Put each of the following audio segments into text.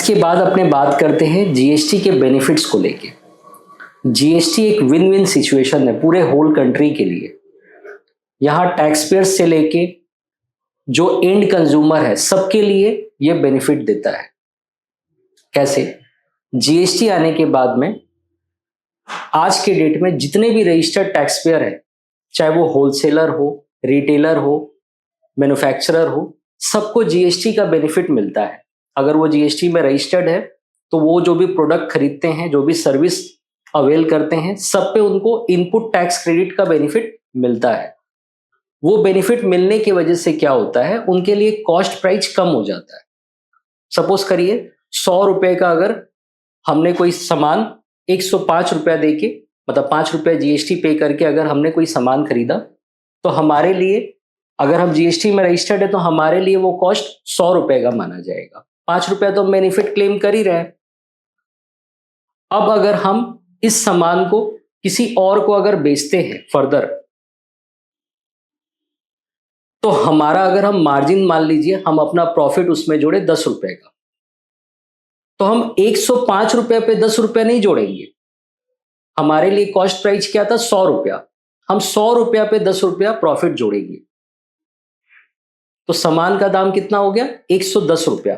इसके बाद अपने बात करते हैं जीएसटी के बेनिफिट्स को लेके। जीएसटी एक विन विन सिचुएशन है पूरे होल कंट्री के लिए। यहाँ टैक्स पेयर्स से लेके जो एंड कंज्यूमर है सबके लिए ये बेनिफिट देता है। कैसे? जीएसटी आने के बाद में आज के डेट में जितने भी रजिस्टर्ड टैक्स पेयर है, चाहे वो होलसेलर हो, रिटेलर हो, मैन्युफैक्चरर हो, सबको जीएसटी का बेनिफिट मिलता है। अगर वो जीएसटी में रजिस्टर्ड है तो वो जो भी प्रोडक्ट खरीदते हैं, जो भी सर्विस अवेल करते हैं, सब पे उनको इनपुट टैक्स क्रेडिट का बेनिफिट मिलता है। वो बेनिफिट मिलने की वजह से क्या होता है, उनके लिए कॉस्ट प्राइस कम हो जाता है। सपोज करिए 100 रुपए का अगर हमने कोई सामान 105 रुपया दे के, मतलब 5 रुपया जीएसटी पे करके अगर हमने कोई सामान खरीदा, तो हमारे लिए, अगर हम जीएसटी में रजिस्टर्ड है तो हमारे लिए वो कॉस्ट 100 रुपए का माना जाएगा। 5 रुपया तो बेनिफिट क्लेम कर ही रहे हैं। अब अगर हम इस सामान को किसी और को अगर बेचते हैं फर्दर, तो हमारा, अगर हम मार्जिन मान लीजिए हम अपना प्रॉफिट उसमें जोड़े 10 रुपए का, तो हम 105 रुपए पे 10 रुपए नहीं जोड़ेंगे। हमारे लिए कॉस्ट प्राइस क्या था? 100 रुपया। हम 100 रुपया पे 10 रुपया प्रॉफिट जोड़ेंगे, तो सामान का दाम कितना हो गया? 110 रुपया,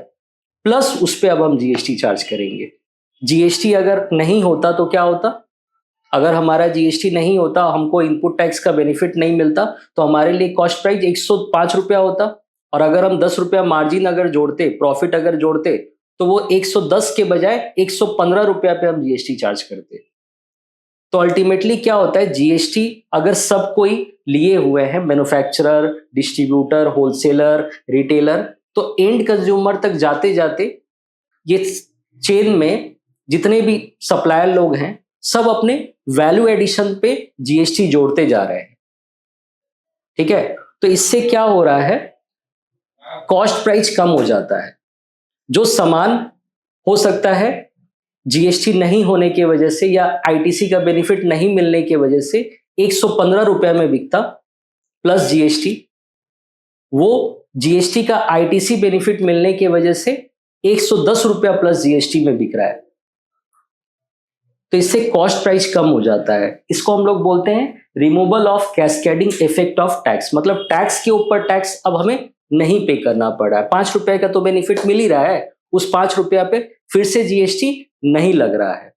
प्लस उस पे अब हम जीएसटी चार्ज करेंगे। जीएसटी अगर नहीं होता तो क्या होता? अगर हमारा जीएसटी नहीं होता, हमको इनपुट टैक्स का बेनिफिट नहीं मिलता, तो हमारे लिए कॉस्ट प्राइस 105 रुपया होता। और अगर हम 10 रुपया मार्जिन अगर जोड़ते, प्रॉफिट अगर जोड़ते, तो वो 110 के बजाय 115 रुपया पे हम जीएसटी चार्ज करते। तो अल्टीमेटली क्या होता है, जीएसटी अगर सब कोई लिए हुए हैं, मैन्युफैक्चरर, डिस्ट्रीब्यूटर, होलसेलर, रिटेलर, तो एंड कंज्यूमर तक जाते जाते ये चेन में जितने भी सप्लायर लोग हैं, सब अपने वैल्यू एडिशन पे जीएसटी जोड़ते जा रहे हैं। ठीक है? तो इससे क्या हो रहा है, कॉस्ट प्राइस कम हो जाता है। जो सामान हो सकता है जीएसटी नहीं होने की वजह से या आईटीसी का बेनिफिट नहीं मिलने की वजह से 115 रुपए में बिकता प्लस जीएसटी, वो जीएसटी का आईटीसी बेनिफिट मिलने की वजह से 110 रुपया प्लस जीएसटी में बिक रहा है। तो इससे कॉस्ट प्राइस कम हो जाता है। इसको हम लोग बोलते हैं removal of cascading effect of tax. मतलब टैक्स के ऊपर टैक्स अब हमें नहीं पे करना पड़ रहा है। 5 रुपए का तो बेनिफिट मिल ही रहा है, उस 5 रुपया पे फिर से जीएसटी नहीं लग रहा है।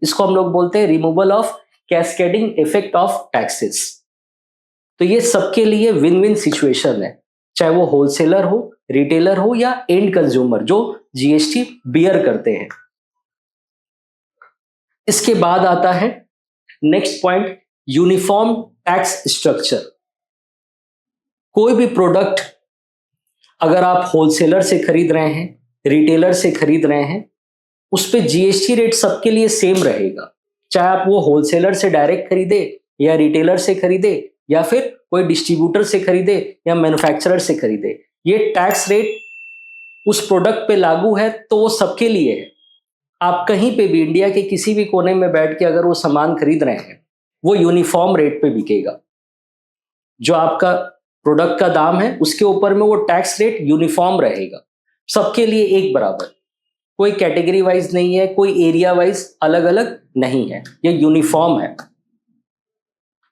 इसको हम लोग बोलते हैं removal of cascading effect of taxes. तो ये सबके लिए विन विन सिचुएशन है, चाहे वो होलसेलर हो, रिटेलर हो या एंड कंज्यूमर जो जीएसटी बियर करते हैं। इसके बाद आता है next point, uniform tax structure. कोई भी प्रोडक्ट अगर आप होलसेलर से खरीद रहे हैं, रिटेलर से खरीद रहे हैं, उस पे जीएसटी रेट सबके लिए सेम रहेगा। चाहे आप वो होलसेलर से डायरेक्ट खरीदे या रिटेलर से खरीदे या फिर कोई डिस्ट्रीब्यूटर से खरीदे या मैन्युफैक्चरर से खरीदे, ये टैक्स रेट उस प्रोडक्ट पे लागू है, तो वो सबके लिए है। आप कहीं पे भी इंडिया के किसी भी कोने में बैठ के अगर वो सामान खरीद रहे हैं, वो यूनिफॉर्म रेट पे बिकेगा। जो आपका प्रोडक्ट का दाम है उसके ऊपर में वो टैक्स रेट यूनिफॉर्म रहेगा, सबके लिए एक बराबर। कोई कैटेगरी वाइज नहीं है, कोई एरिया वाइज अलग अलग नहीं है, ये यूनिफॉर्म है।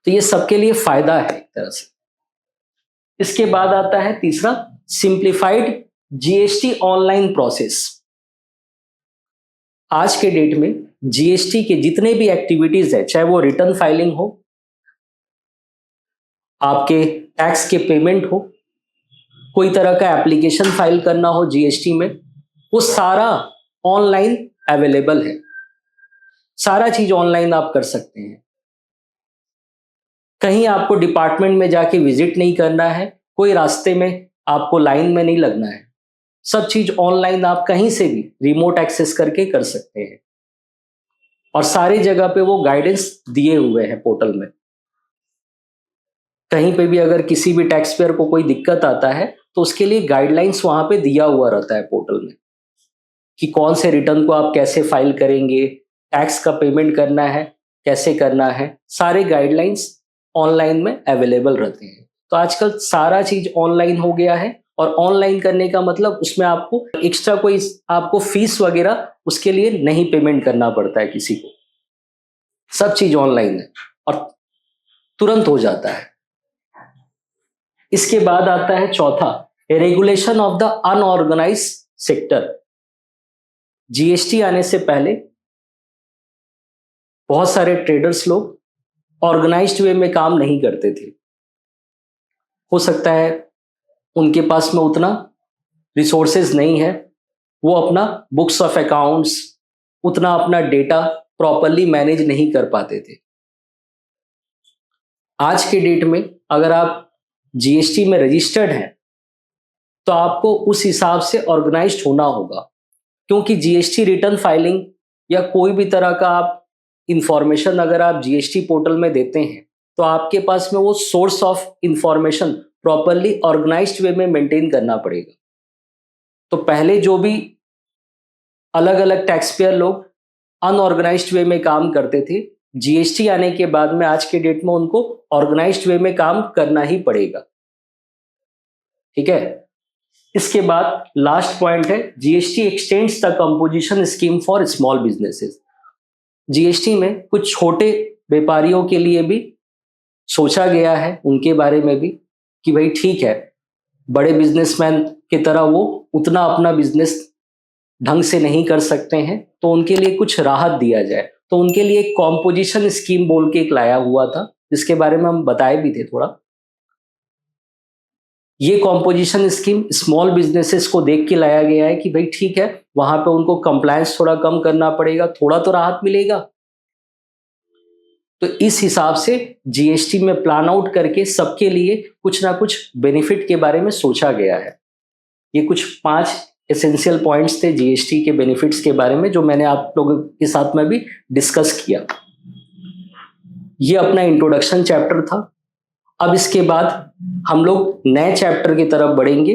तो ये सबके लिए फायदा है एक तरह से। इसके बाद आता है तीसरा, सिंप्लीफाइड जीएसटी ऑनलाइन प्रोसेस। आज के डेट में जीएसटी के जितने भी एक्टिविटीज है, चाहे वो रिटर्न फाइलिंग हो, आपके टैक्स के पेमेंट हो, कोई तरह का एप्लीकेशन फाइल करना हो जीएसटी में, वो सारा ऑनलाइन अवेलेबल है। सारा चीज ऑनलाइन आप कर सकते हैं। कहीं आपको डिपार्टमेंट में जाके विजिट नहीं करना है, कोई रास्ते में आपको लाइन में नहीं लगना है। सब चीज ऑनलाइन आप कहीं से भी रिमोट एक्सेस करके कर सकते हैं। और सारी जगह पे वो गाइडेंस दिए हुए हैं पोर्टल में। कहीं पे भी अगर किसी भी टैक्स पेयर को कोई दिक्कत आता है तो उसके लिए गाइडलाइंस वहां पे दिया हुआ रहता है पोर्टल में, कि कौन से रिटर्न को आप कैसे फाइल करेंगे, टैक्स का पेमेंट करना है कैसे करना है, सारे गाइडलाइंस ऑनलाइन में अवेलेबल रहते हैं। तो आजकल सारा चीज ऑनलाइन हो गया है और ऑनलाइन करने का मतलब उसमें आपको एक्स्ट्रा कोई आपको फीस वगैरह उसके लिए नहीं पेमेंट करना पड़ता है किसी को। सब चीज ऑनलाइन है और तुरंत हो जाता है। इसके बाद आता है चौथा, regulation of the unorganized sector. GST आने से पहले बहुत सारे ट्रेडर्स लोग ऑर्गेनाइज्ड वे में काम नहीं करते थे। हो सकता है उनके पास में उतना रिसोर्सेज नहीं है, वो अपना बुक्स ऑफ अकाउंट्स, उतना अपना डेटा प्रॉपरली मैनेज नहीं कर पाते थे। आज के डेट में अगर आप जीएसटी में रजिस्टर्ड हैं तो आपको उस हिसाब से ऑर्गेनाइज्ड होना होगा, क्योंकि जीएसटी रिटर्न फाइलिंग या कोई भी तरह का आप इंफॉर्मेशन अगर आप जीएसटी पोर्टल में देते हैं तो आपके पास में वो source of information properly organized way में मेंटेन करना पड़ेगा। तो पहले जो भी अलग अलग टैक्स पेयर लोग अनऑर्गेनाइज्ड वे में काम करते थे, जीएसटी आने के बाद में आज के डेट में उनको ऑर्गेनाइज्ड वे में काम करना ही पड़ेगा। ठीक है। इसके बाद लास्ट पॉइंट है, GST x tends the composition scheme for small businesses. GST में कुछ छोटे व्यापारियों के लिए भी सोचा गया है, उनके बारे में भी, कि भाई ठीक है, बड़े बिजनेसमैन की तरह वो उतना अपना बिजनेस ढंग से नहीं कर सकते हैं, तो उनके लिए कुछ राहत दिया जाए। तो उनके लिए एक कॉम्पोजिशन स्कीम बोल के एक लाया हुआ था, जिसके बारे में हम बताए भी थे थोड़ा। ये कॉम्पोजिशन स्कीम स्मॉल बिजनेसेस को देख के लाया गया है कि भाई ठीक है, वहां पे उनको कंप्लायंस थोड़ा कम करना पड़ेगा, थोड़ा तो राहत मिलेगा। तो इस हिसाब से जीएसटी में प्लान आउट करके सबके लिए कुछ ना कुछ बेनिफिट के बारे में सोचा गया है। ये कुछ 5 एसेंशियल पॉइंट्स थे जीएसटी के बेनिफिट्स के बारे में, जो मैंने आप लोगों के साथ में भी डिस्कस किया। ये अपना इंट्रोडक्शन चैप्टर था। अब इसके बाद हम लोग नए चैप्टर की तरफ बढ़ेंगे,